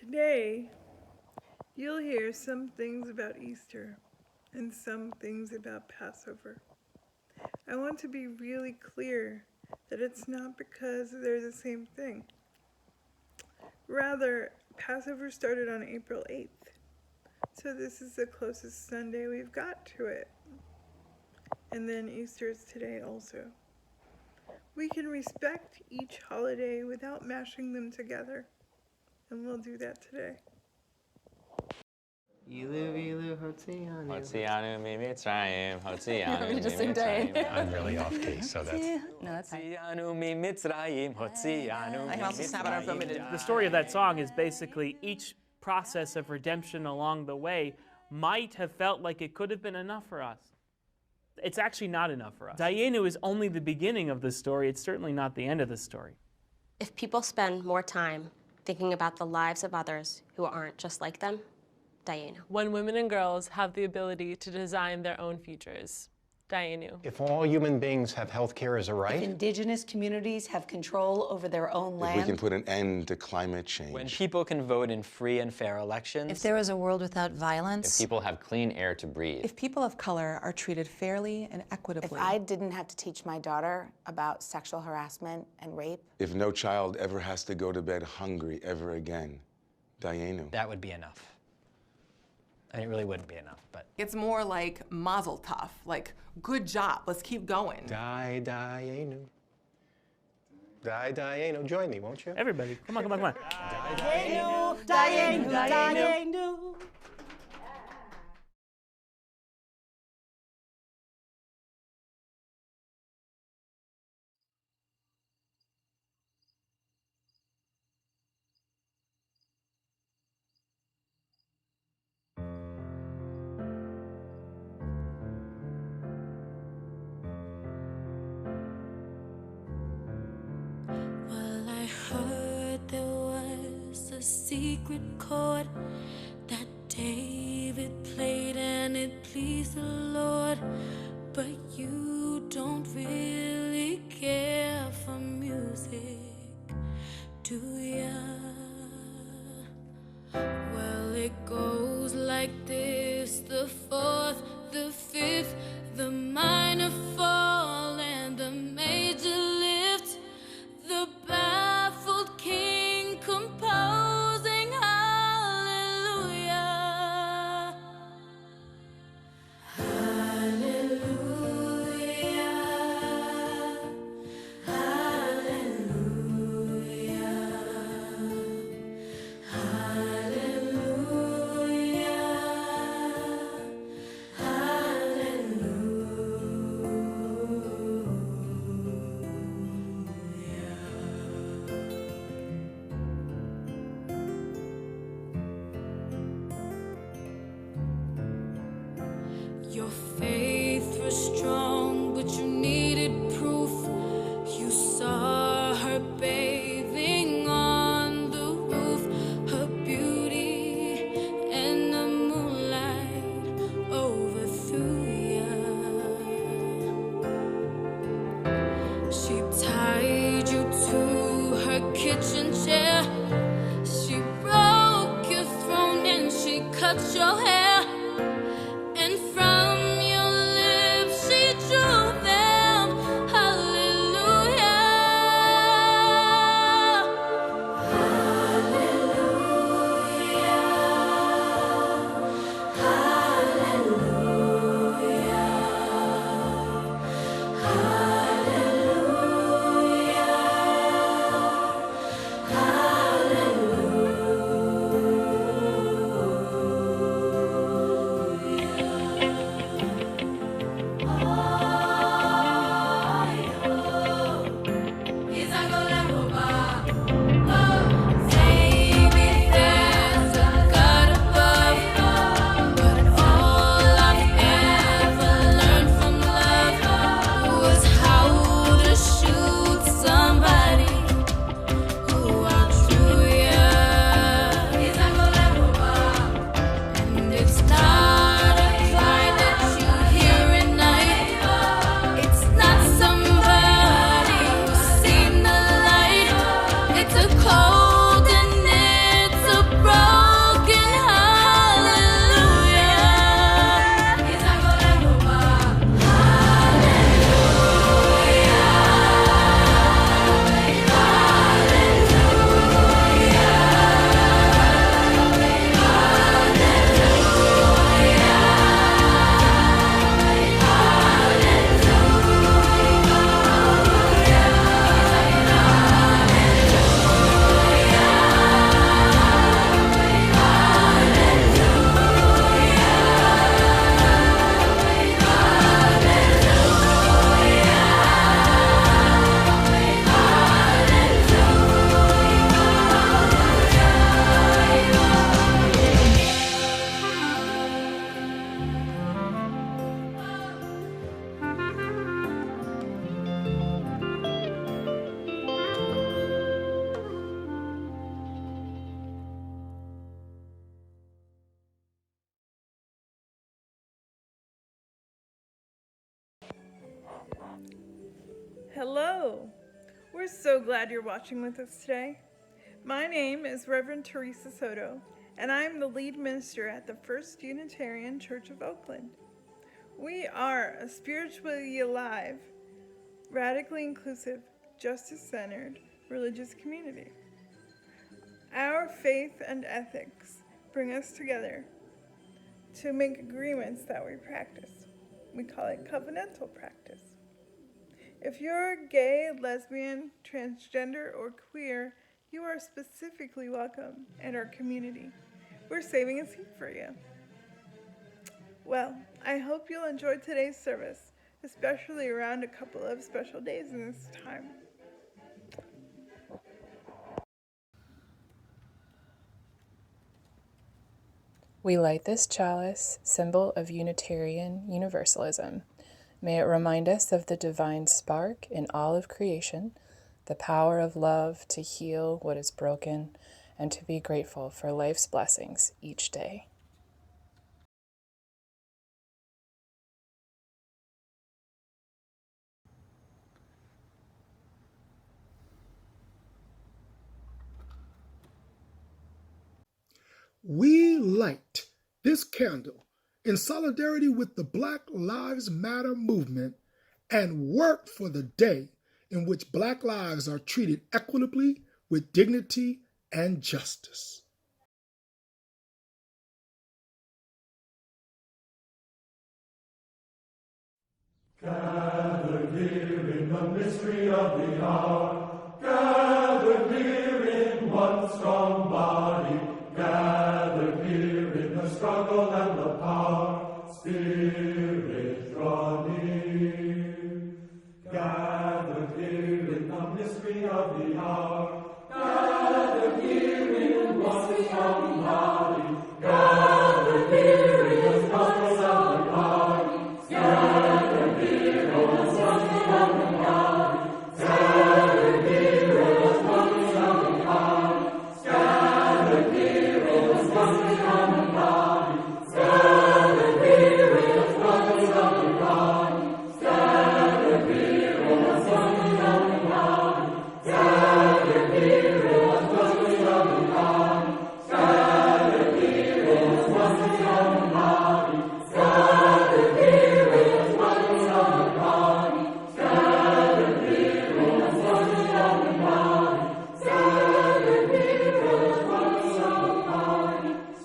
Today, you'll hear some things about Easter and some things about Passover. I want to be really clear that it's not because they're the same thing. Rather, Passover started on April 8th, so this is the closest Sunday we've got to it. And then Easter is today also. We can respect each holiday without mashing them together, and we'll do that today. Hotzianu mimitzrayim, Hotzianu just sing Diane. I'm really off key, so that's... No, that's fine. Hotzianu mimitzrayim, Hotzianu I can also snap it on film. The story of that song is basically each process of redemption along the way might have felt like it could have been enough for us. It's actually not enough for us. Dayenu is only the beginning of the story. It's certainly not the end of the story. If people spend more time thinking about the lives of others who aren't just like them, Dayenu. When women and girls have the ability to design their own futures, Dayenu. If all human beings have health care as a right... If indigenous communities have control over their own land. If we can put an end to climate change. When people can vote in free and fair elections. If there is a world without violence. If people have clean air to breathe. If people of color are treated fairly and equitably. If I didn't have to teach my daughter about sexual harassment and rape. If no child ever has to go to bed hungry ever again, Dayenu. That would be enough. And it really wouldn't be enough, but... It's more like mazel tov, like, good job, let's keep going. Dayenu. Dayenu. Join me, won't you? Everybody, come on, come on, come on. Dayenu, Dayenu, Dayenu. Secret chord that David played and it pleased the Lord, but you don't really care for music, do ya? Well, it goes like this: the fourth, the fifth, the minor fall and the major lift, the baffled king composing hallelujah, hallelujah, hallelujah, Your faith was strong, but you needed proof. You saw her bathing on the roof, her beauty and the moonlight overthrew ya. She tied you to her kitchen chair. She broke your throne and she cut your hair. And from your lips she Hello! We're so glad you're watching with us today. My name is Reverend Teresa Soto, and I'm the lead minister at the First Unitarian Church of Oakland. We are a spiritually alive, radically inclusive, justice-centered religious community. Our faith and ethics bring us together to make agreements that we practice. We call it covenantal practice. If you're gay, lesbian, transgender, or queer, you are specifically welcome in our community. We're saving a seat for you. Well, I hope you'll enjoy today's service, especially around a couple of special days in this time. We light this chalice, symbol of Unitarian Universalism. May it remind us of the divine spark in all of creation, the power of love to heal what is broken, and to be grateful for life's blessings each day. We light this candle in solidarity with the Black Lives Matter movement and work for the day in which Black lives are treated equitably with dignity and justice. Gathered here in the mystery of the hour, gathered here in one strong body, gathered here in the struggle and the power, Spirit draw near. Gathered here in the mystery of the hour, gathered here in one strong body, gathered here in the struggle and the power, gathered here in the struggle and the power, gathered here in the struggle and the power, gathered here in the struggle and the power, gathered here in the struggle and the power, gathered here in the struggle and the power, gathered here in the struggle and the power, gathered here in the struggle and the power, gathered here in the struggle and the power, gathered here in the struggle and the power, gathered here in the struggle and the power,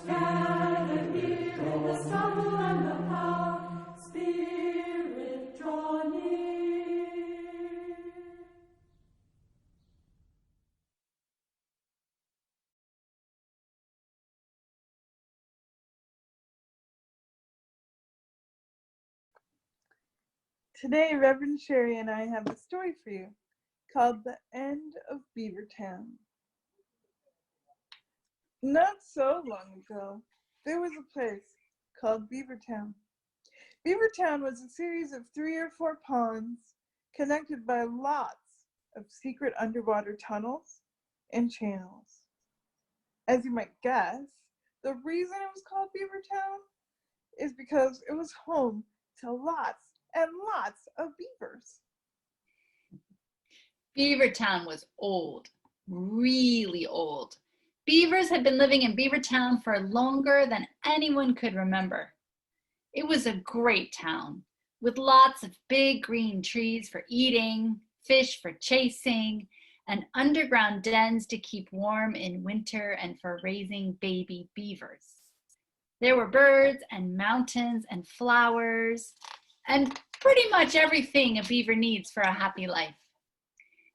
gathered here in the struggle and the power, Spirit draw near. Today, Reverend Sherry and I have a story for you called The End of Beavertown. Not so long ago, there was a place called Beavertown. Beavertown was a series of 3 or 4 ponds connected by lots of secret underwater tunnels and channels. As you might guess, the reason it was called Beavertown is because it was home to lots and lots of beavers. Beavertown was old, really old. Beavers had been living in Beavertown for longer than anyone could remember. It was a great town with lots of big green trees for eating, fish for chasing, and underground dens to keep warm in winter and for raising baby beavers. There were birds and mountains and flowers and pretty much everything a beaver needs for a happy life.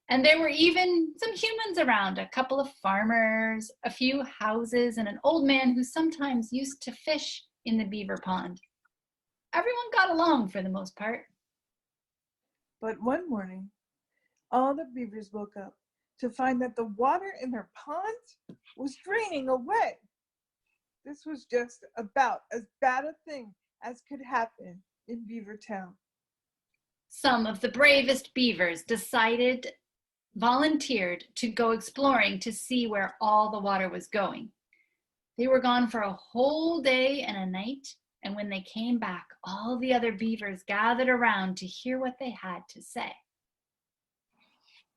And there were even some humans around, a couple of farmers, a few houses, and an old man who sometimes used to fish in the beaver pond. Everyone got along for the most part. But one morning, all the beavers woke up to find that the water in their ponds was draining away. This was just about as bad a thing as could happen in Beavertown. Some of the bravest beavers volunteered to go exploring to see where all the water was going. They were gone for a whole day and a night, and when they came back, all the other beavers gathered around to hear what they had to say.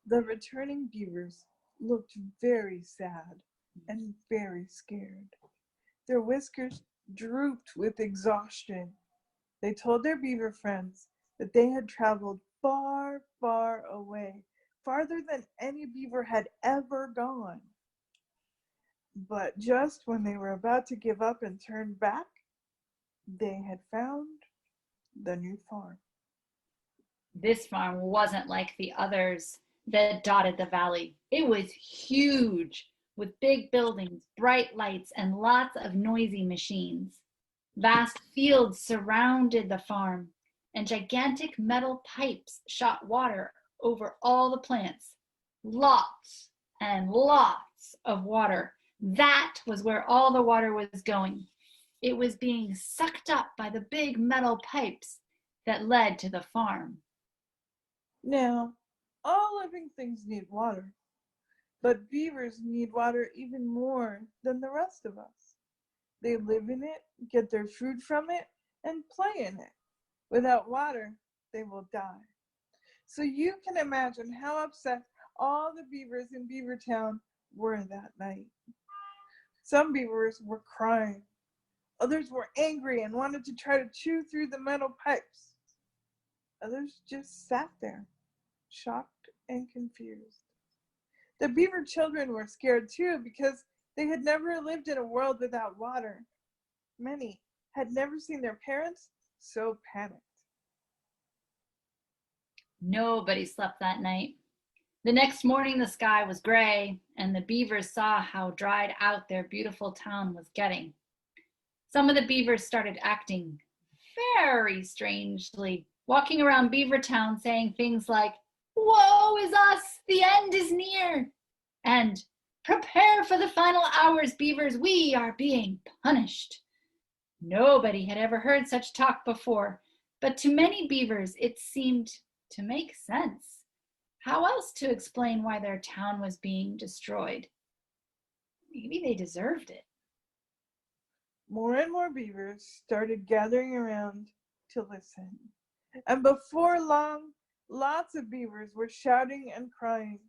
The returning beavers looked very sad and very scared. Their whiskers drooped with exhaustion. They told their beaver friends that they had traveled far, far away, farther than any beaver had ever gone. But just when they were about to give up and turn back, they had found the new farm. This farm wasn't like the others that dotted the valley. It was huge, with big buildings, bright lights, and lots of noisy machines. Vast fields surrounded the farm, and gigantic metal pipes shot water over all the plants. Lots and lots of water. That was where all the water was going. It was being sucked up by the big metal pipes that led to the farm. Now, all living things need water, but beavers need water even more than the rest of us. They live in it, get their food from it, and play in it. Without water, they will die. So you can imagine how upset all the beavers in Beavertown were that night. Some beavers were crying. Others were angry and wanted to try to chew through the metal pipes. Others just sat there, shocked and confused. The beaver children were scared too because they had never lived in a world without water. Many had never seen their parents so panicked. Nobody slept that night. The next morning, the sky was gray, and the beavers saw how dried out their beautiful town was getting. Some of the beavers started acting very strangely, walking around Beavertown saying things like, "Woe is us, the end is near," and "Prepare for the final hours, beavers, we are being punished." Nobody had ever heard such talk before, but to many beavers it seemed to make sense. How else to explain why their town was being destroyed? Maybe they deserved it. More and more beavers started gathering around to listen. And before long, lots of beavers were shouting and crying.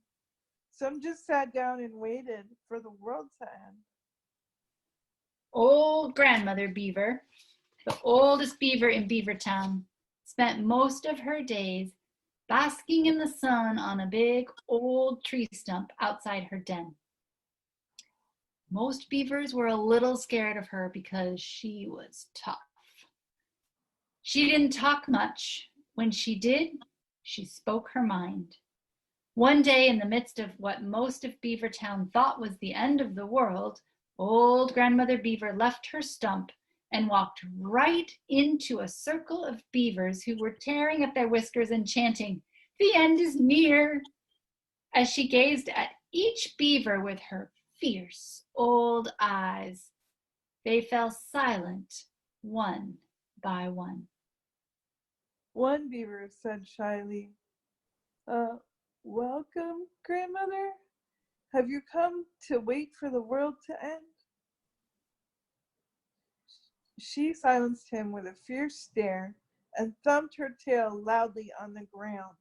Some just sat down and waited for the world to end. Old grandmother beaver, the oldest beaver in Beavertown, spent most of her days basking in the sun on a big old tree stump outside her den. Most beavers were a little scared of her because she was tough. She didn't talk much. When she did, she spoke her mind. One day, in the midst of what most of Beavertown thought was the end of the world, old grandmother beaver left her stump and walked right into a circle of beavers who were tearing at their whiskers and chanting, "The end is near." As she gazed at each beaver with her fierce old eyes, they fell silent one by one. One beaver said shyly, "Welcome, grandmother. Have you come to wait for the world to end?" She silenced him with a fierce stare and thumped her tail loudly on the ground.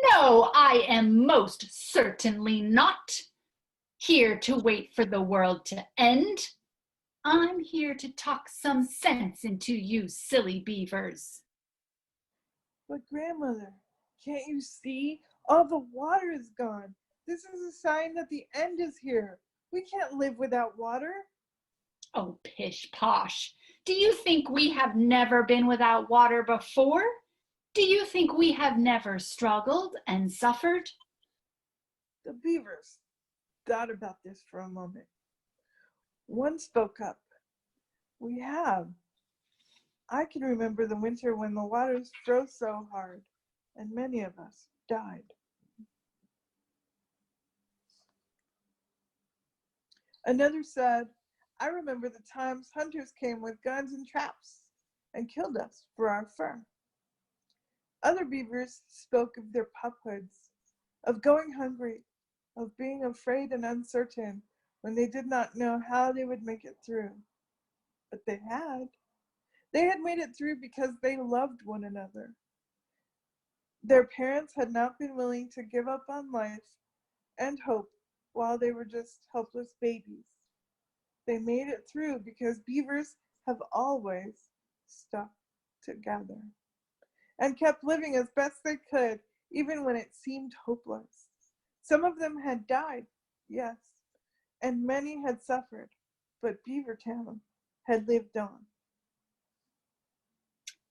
"No, I am most certainly not here to wait for the world to end. I'm here to talk some sense into you silly beavers." "But grandmother, can't you see? All the water is gone. This is a sign that the end is here. We can't live without water." "Oh, pish posh. Do you think we have never been without water before? Do you think we have never struggled and suffered?" The beavers thought about this for a moment. One spoke up. "We have. I can remember the winter when the waters froze so hard, and many of us died." Another said, "I remember the times hunters came with guns and traps and killed us for our fur." Other beavers spoke of their puphoods, of going hungry, of being afraid and uncertain when they did not know how they would make it through. But they had. They had made it through because they loved one another. Their parents had not been willing to give up on life and hope while they were just helpless babies. They made it through because beavers have always stuck together and kept living as best they could, even when it seemed hopeless. Some of them had died, yes, and many had suffered, but Beavertown had lived on.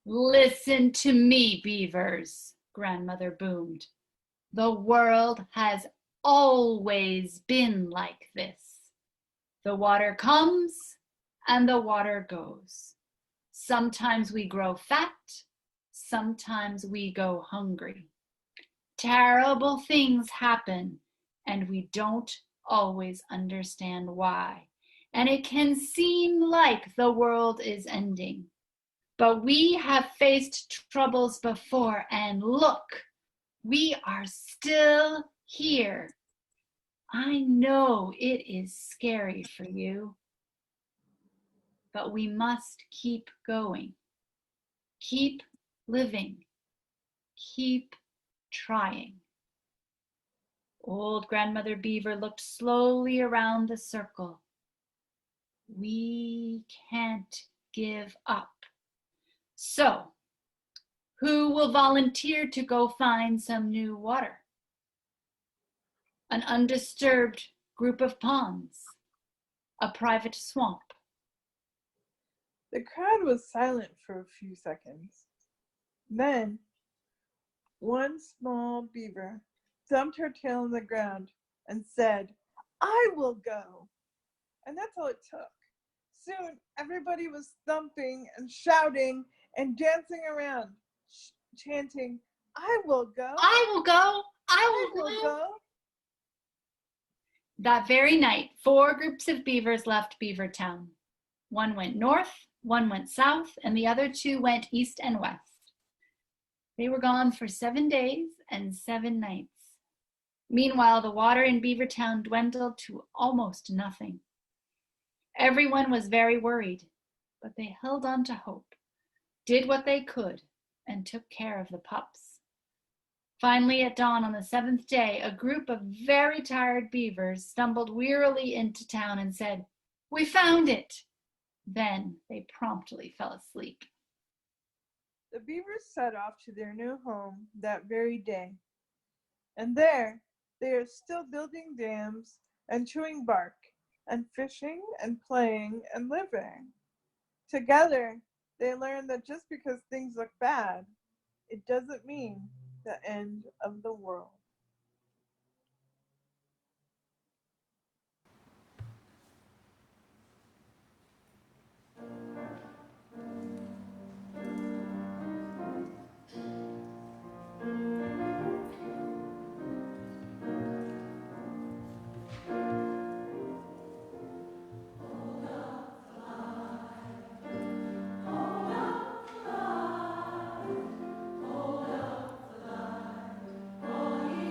Listen to me, beavers, grandmother boomed. The world has always been like this. The water comes and the water goes. Sometimes we grow fat, sometimes we go hungry. Terrible things happen and we don't always understand why. And it can seem like the world is ending. But we have faced troubles before, and look, we are still here. I know it is scary for you, but we must keep going. Keep living. Keep trying. Old Grandmother Beaver looked slowly around the circle. We can't give up. So, who will volunteer to go find some new water? An undisturbed group of ponds, a private swamp. The crowd was silent for a few seconds. Then, one small beaver thumped her tail on the ground and said, "I will go." And that's all it took. Soon, everybody was thumping and shouting and dancing around, chanting, "I will go. I will go. I will go. That very night, 4 groups of beavers left Beavertown. One went north, one went south, and the other 2 went east and west. They were gone for 7 days and 7 nights. Meanwhile, the water in Beavertown dwindled to almost nothing. Everyone was very worried, but they held on to hope, did what they could, and took care of the pups. Finally, at dawn on the 7th day, a group of very tired beavers stumbled wearily into town and said, "We found it." Then they promptly fell asleep. The beavers set off to their new home that very day. And there, they are still building dams and chewing bark and fishing and playing and living. Together, they learn that just because things look bad, it doesn't mean the end of the world. For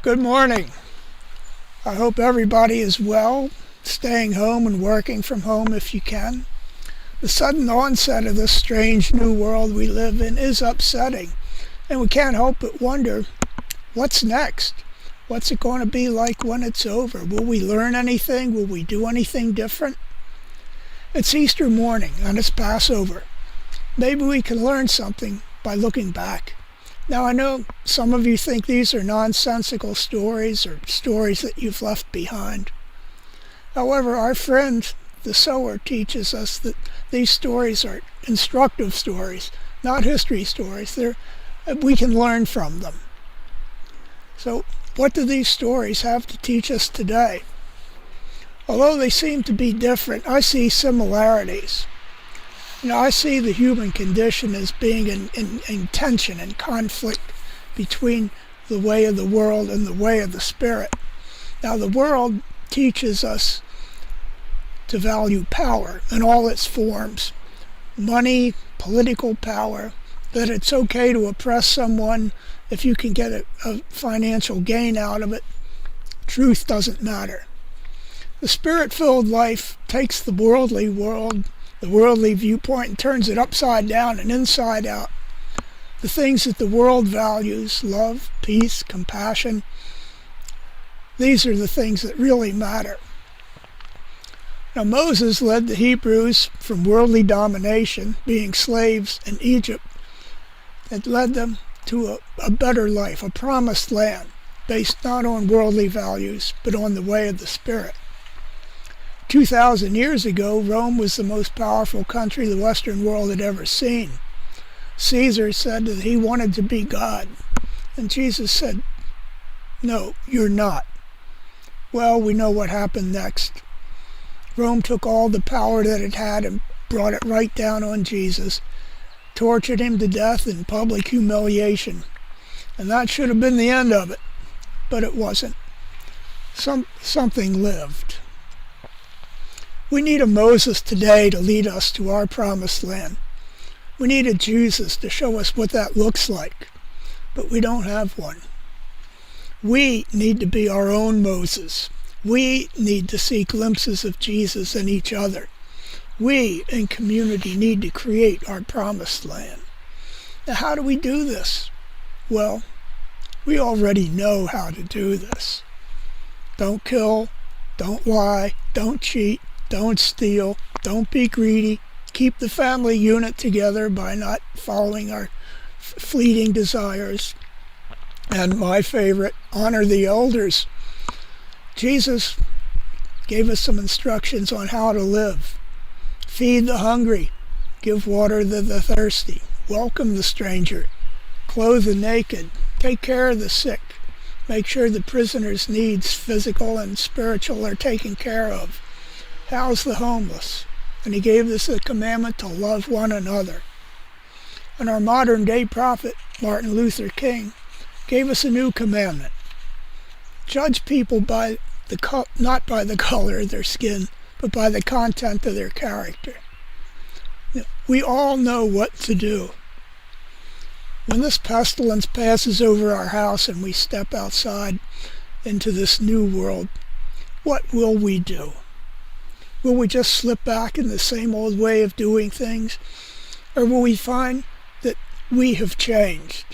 Good morning. I hope everybody is well, staying home and working from home if you can. The sudden onset of this strange new world we live in is upsetting, and we can't help but wonder, what's next? What's it going to be like when it's over? Will we learn anything? Will we do anything different? It's Easter morning and it's Passover. Maybe we can learn something by looking back. Now I know some of you think these are nonsensical stories or stories that you've left behind. However, our friend the sower teaches us that these stories are instructive stories, not history stories. We can learn from them. So what do these stories have to teach us today? Although they seem to be different, I see similarities. I see the human condition as being in tension and conflict between the way of the world and the way of the Spirit. Now, the world teaches us to value power in all its forms, money, political power, that it's okay to oppress someone if you can get a financial gain out of it. Truth doesn't matter. The Spirit-filled life takes the worldly world, the worldly viewpoint, and turns it upside down and inside out. The things that the world values, love, peace, compassion, these are the things that really matter. Now Moses led the Hebrews from worldly domination, being slaves in Egypt, and led them to a better life, a promised land, based not on worldly values, but on the way of the Spirit. 2,000 years ago, Rome was the most powerful country the Western world had ever seen. Caesar said that he wanted to be God, and Jesus said, "No, you're not." Well, we know what happened next. Rome took all the power that it had and brought it right down on Jesus, tortured him to death in public humiliation. And that should have been the end of it, but it wasn't. Something lived. We need a Moses today to lead us to our promised land. We need a Jesus to show us what that looks like, but we don't have one. We need to be our own Moses. We need to see glimpses of Jesus in each other. We, in community, need to create our promised land. Now, how do we do this? Well, we already know how to do this. Don't kill, don't lie, don't cheat, don't steal, don't be greedy. Keep the family unit together by not following our fleeting desires. And my favorite, honor the elders. Jesus gave us some instructions on how to live. Feed the hungry, give water to the thirsty, welcome the stranger, clothe the naked, take care of the sick, make sure the prisoner's needs, physical and spiritual, are taken care of, house the homeless. And he gave us a commandment to love one another. And our modern day prophet, Martin Luther King, gave us a new commandment. Judge people by not by the color of their skin, but by the content of their character. We all know what to do. When this pestilence passes over our house and we step outside into this new world, what will we do? Will we just slip back in the same old way of doing things? Or will we find that we have changed?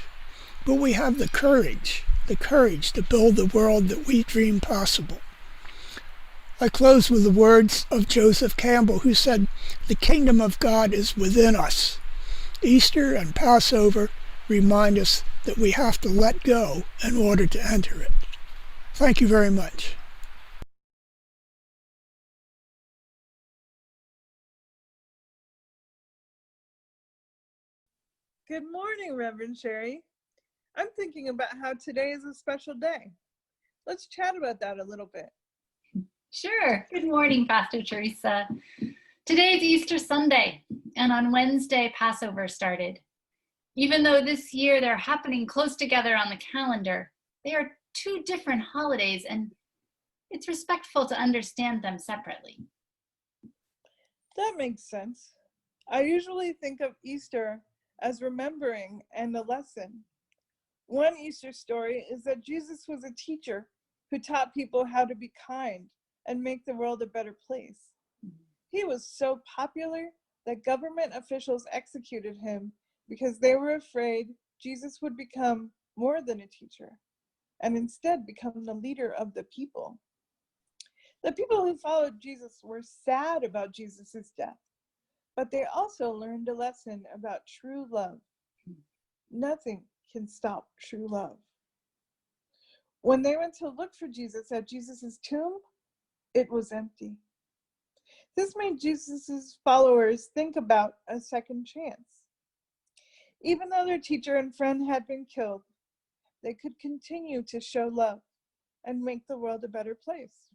Will we have the courage to build the world that we dream possible? I close with the words of Joseph Campbell, who said, "The kingdom of God is within us." Easter and Passover remind us that we have to let go in order to enter it. Thank you very much. Good morning, Reverend Sherry. I'm thinking about how today is a special day. Let's chat about that a little bit. Sure. Good morning, Pastor Teresa. Today is Easter Sunday, and on Wednesday, Passover started. Even though this year they're happening close together on the calendar, they are two different holidays, and it's respectful to understand them separately. That makes sense. I usually think of Easter as remembering and a lesson. One Easter story is that Jesus was a teacher who taught people how to be kind and make the world a better place. He was so popular that government officials executed him because they were afraid Jesus would become more than a teacher and instead become the leader of the people. The people who followed Jesus were sad about Jesus' death, but they also learned a lesson about true love. Nothing can stop true love. When they went to look for Jesus at Jesus' tomb, it was empty. This made Jesus' followers think about a second chance. Even though their teacher and friend had been killed, they could continue to show love and make the world a better place.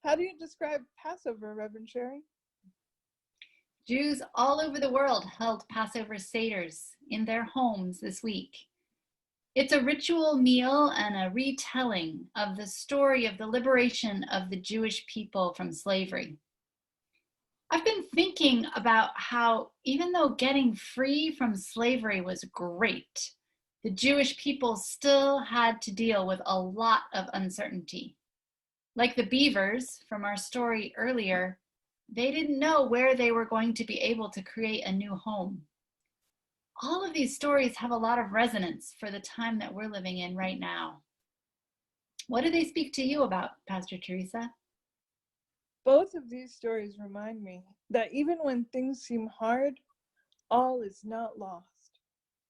How do you describe Passover, Reverend Sherry? Jews all over the world held Passover seders in their homes this week. It's a ritual meal and a retelling of the story of the liberation of the Jewish people from slavery. I've been thinking about how even though getting free from slavery was great, the Jewish people still had to deal with a lot of uncertainty. Like the beavers from our story earlier, they didn't know where they were going to be able to create a new home. All of these stories have a lot of resonance for the time that we're living in right now. What do they speak to you about, Pastor Teresa? Both of these stories remind me that even when things seem hard, all is not lost.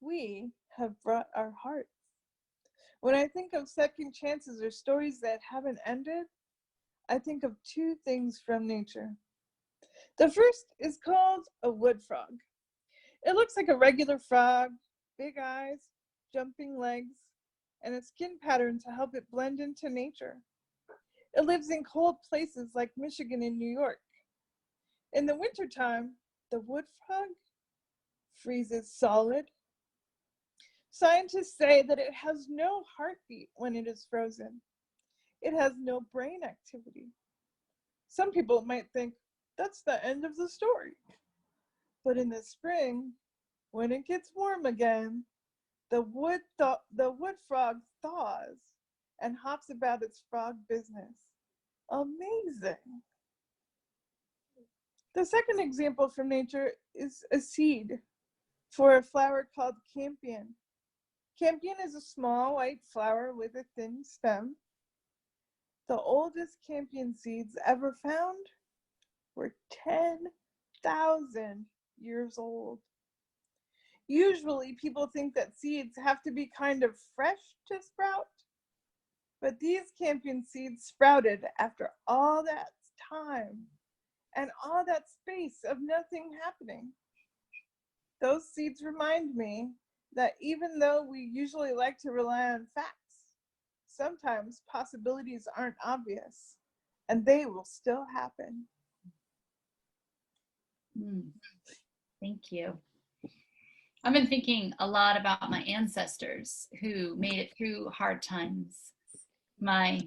We have brought our hearts. When I think of second chances or stories that haven't ended, I think of two things from nature. The first is called a wood frog. It looks like a regular frog, big eyes, jumping legs, and a skin pattern to help it blend into nature. It lives in cold places like Michigan and New York. In the wintertime, the wood frog freezes solid. Scientists say that it has no heartbeat when it is frozen. It has no brain activity. Some people might think that's the end of the story. But in the spring, when it gets warm again, the wood frog thaws and hops about its frog business. Amazing. The second example from nature is a seed for a flower called campion. Campion is a small white flower with a thin stem. The oldest campion seeds ever found were 10,000 years old. Usually people think that seeds have to be kind of fresh to sprout, but these campion seeds sprouted after all that time and all that space of nothing happening. Those seeds remind me that even though we usually like to rely on facts, sometimes possibilities aren't obvious and they will still happen. Thank you. I've been thinking a lot about my ancestors who made it through hard times. My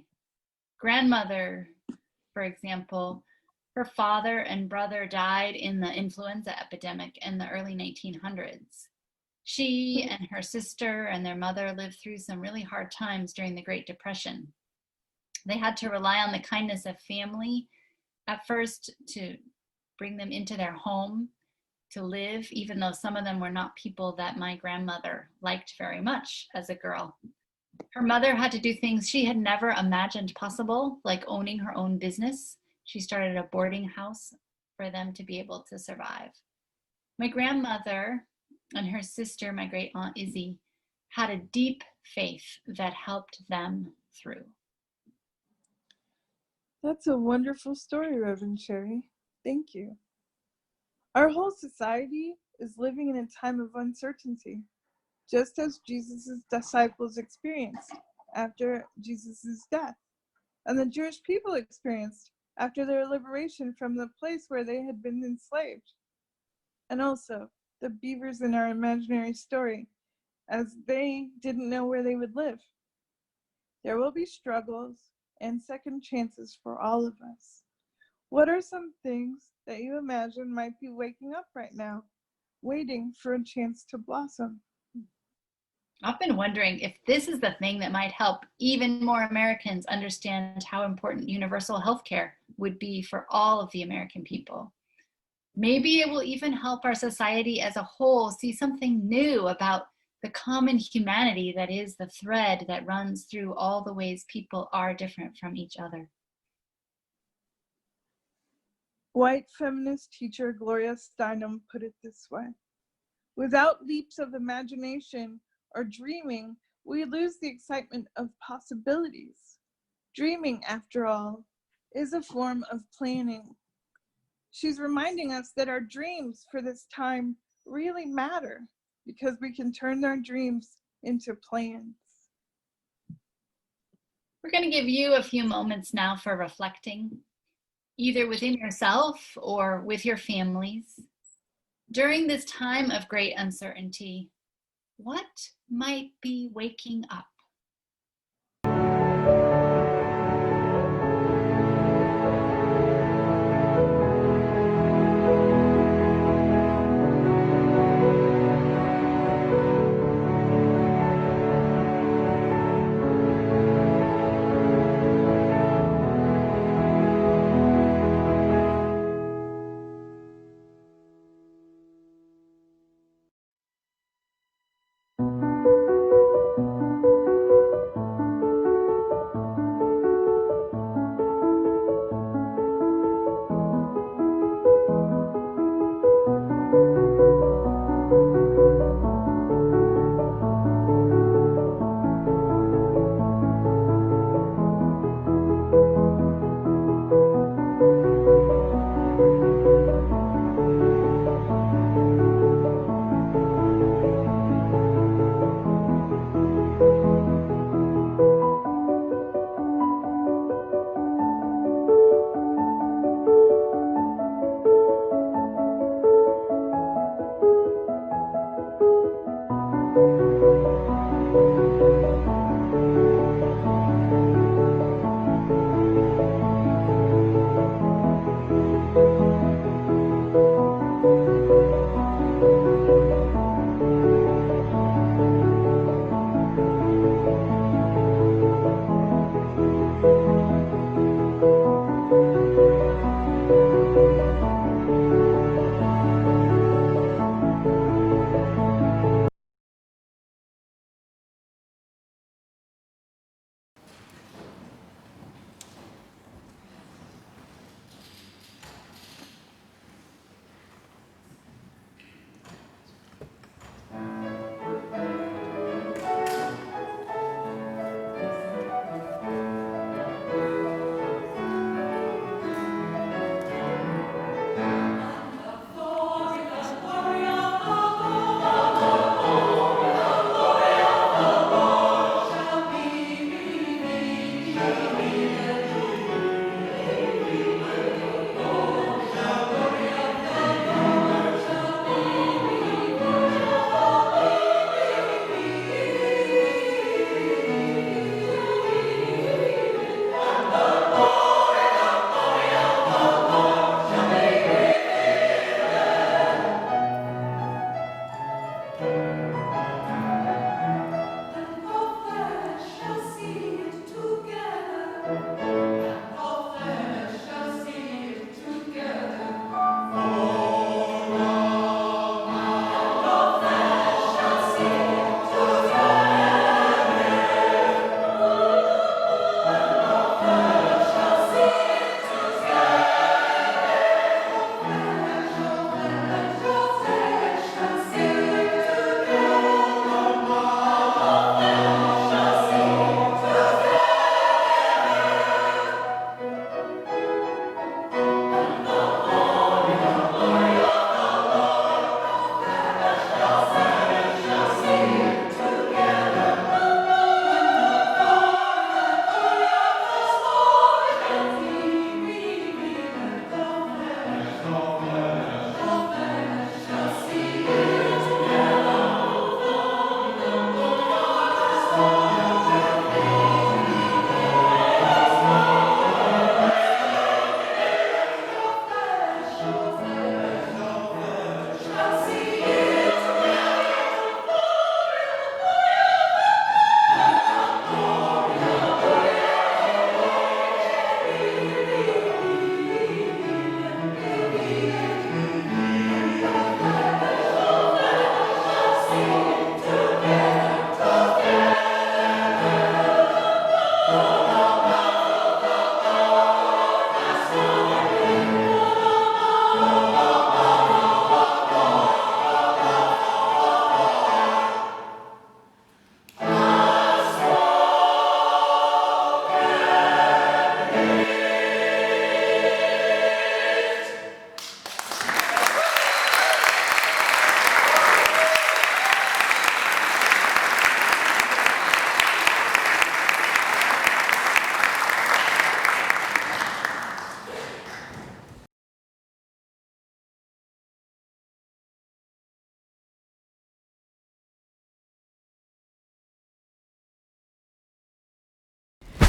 grandmother, for example, her father and brother died in the influenza epidemic in the early 1900s. She and her sister and their mother lived through some really hard times during the Great Depression. They had to rely on the kindness of family at first to bring them into their home to live, even though some of them were not people that my grandmother liked very much as a girl. Her mother had to do things she had never imagined possible, like owning her own business. She started a boarding house for them to be able to survive. My grandmother and her sister, my great aunt Izzy, had a deep faith that helped them through. That's a wonderful story, Reverend Sherry. Thank you. Our whole society is living in a time of uncertainty, just as Jesus' disciples experienced after Jesus' death, and the Jewish people experienced after their liberation from the place where they had been enslaved. And also, the beavers in our imaginary story, as they didn't know where they would live. There will be struggles and second chances for all of us. What are some things that you imagine might be waking up right now, waiting for a chance to blossom? I've been wondering if this is the thing that might help even more Americans understand how important universal health care would be for all of the American people. Maybe it will even help our society as a whole see something new about the common humanity that is the thread that runs through all the ways people are different from each other. White feminist teacher Gloria Steinem put it this way: without leaps of imagination or dreaming, we lose the excitement of possibilities. Dreaming, after all, is a form of planning. She's reminding us that our dreams for this time really matter because we can turn our dreams into plans. We're going to give you a few moments now for reflecting, either within yourself or with your families. During this time of great uncertainty, what might be waking up?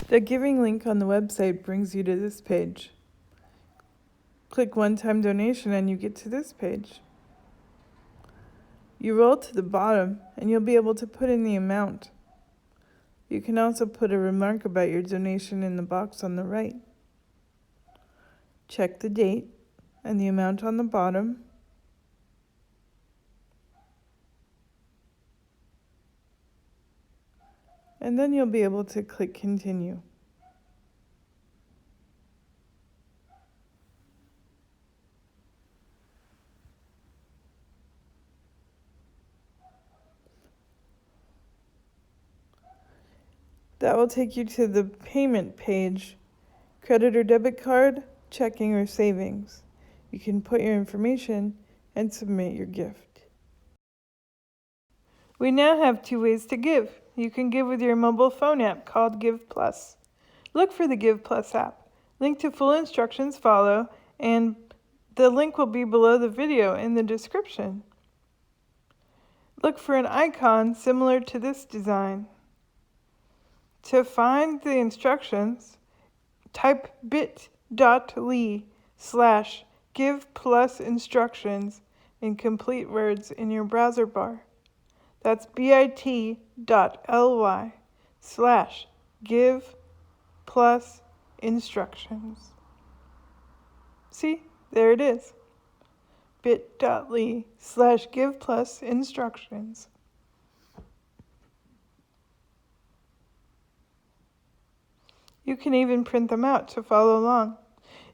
The giving link on the website brings you to this page. Click one-time donation and you get to this page. You roll to the bottom and you'll be able to put in the amount. You can also put a remark about your donation in the box on the right. Check the date and the amount on the bottom. And then you'll be able to click continue. That will take you to the payment page, credit or debit card, checking or savings. You can put your information and submit your gift. We now have 2 ways to give. You can give with your mobile phone app called GivePlus. Look for the GivePlus app. Link to full instructions follow, and the link will be below the video in the description. Look for an icon similar to this design. To find the instructions, type bit.ly/GivePlus-instructions in complete words in your browser bar. That's bit.ly/GivePlus-instructions. See, there it is. bit.ly/GivePlus-instructions. You can even print them out to follow along.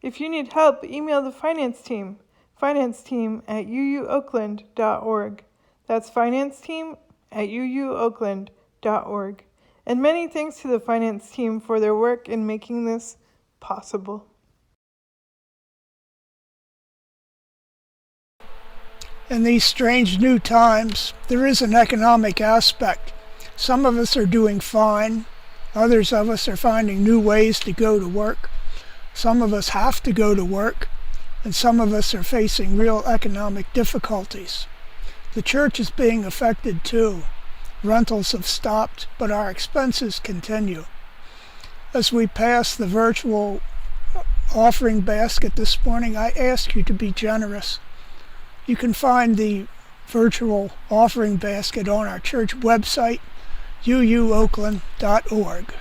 If you need help, email the finance team financeteam@uuoakland.org. That's financeteam@uuoakland.org. And many thanks to the finance team for their work in making this possible. In these strange new times, there is an economic aspect. Some of us are doing fine. Others of us are finding new ways to go to work. Some of us have to go to work, and some of us are facing real economic difficulties. The church is being affected too. Rentals have stopped, but our expenses continue. As we pass the virtual offering basket this morning, I ask you to be generous. You can find the virtual offering basket on our church website, uuoakland.org.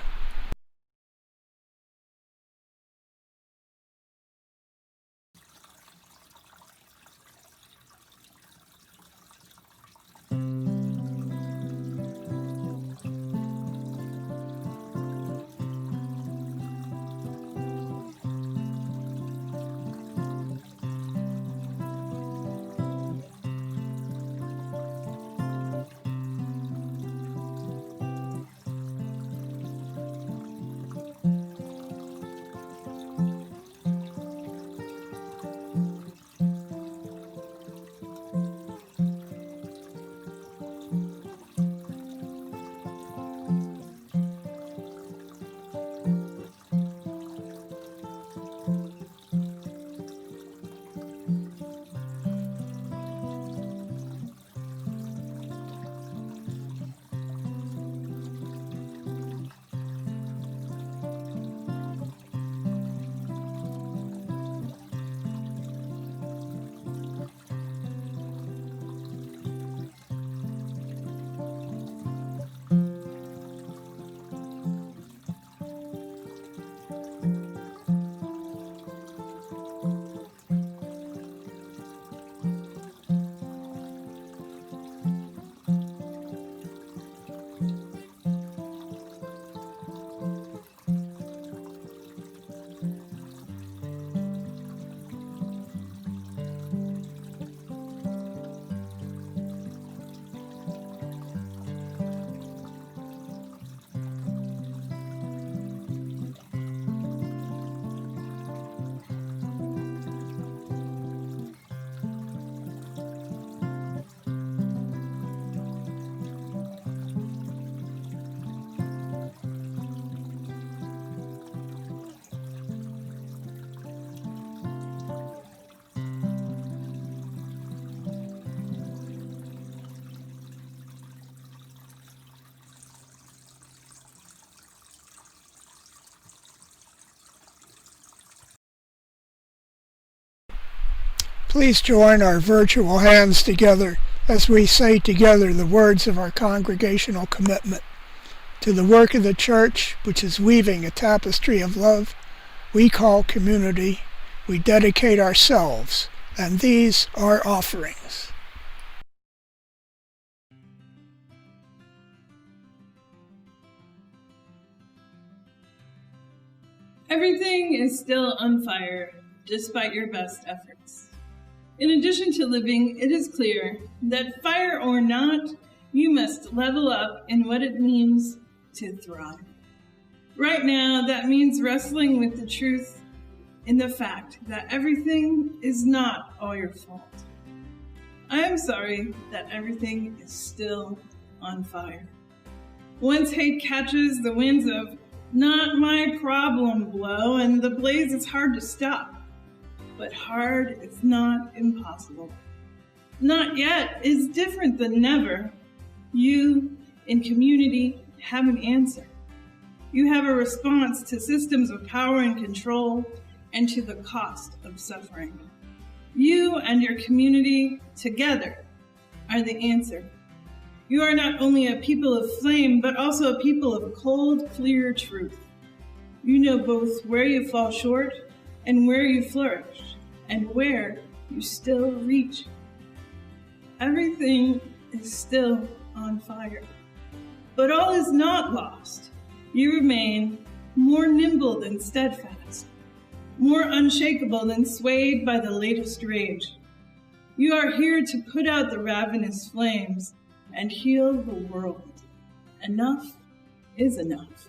Please join our virtual hands together as we say together the words of our congregational commitment. To the work of the church, which is weaving a tapestry of love, we call community, we dedicate ourselves, and these are offerings. Everything is still on fire, despite your best efforts. In addition to living, it is clear that fire or not, you must level up in what it means to thrive. Right now, that means wrestling with the truth in the fact that everything is not all your fault. I am sorry that everything is still on fire. Once hate catches the winds of "not my problem" blow, and the blaze is hard to stop. But hard is not impossible. Not yet is different than never. You, in community, have an answer. You have a response to systems of power and control and to the cost of suffering. You and your community together are the answer. You are not only a people of flame, but also a people of cold, clear truth. You know both where you fall short and where you flourish, and where you still reach. Everything is still on fire, but all is not lost. You remain more nimble than steadfast, more unshakable than swayed by the latest rage. You are here to put out the ravenous flames and heal the world. Enough is enough.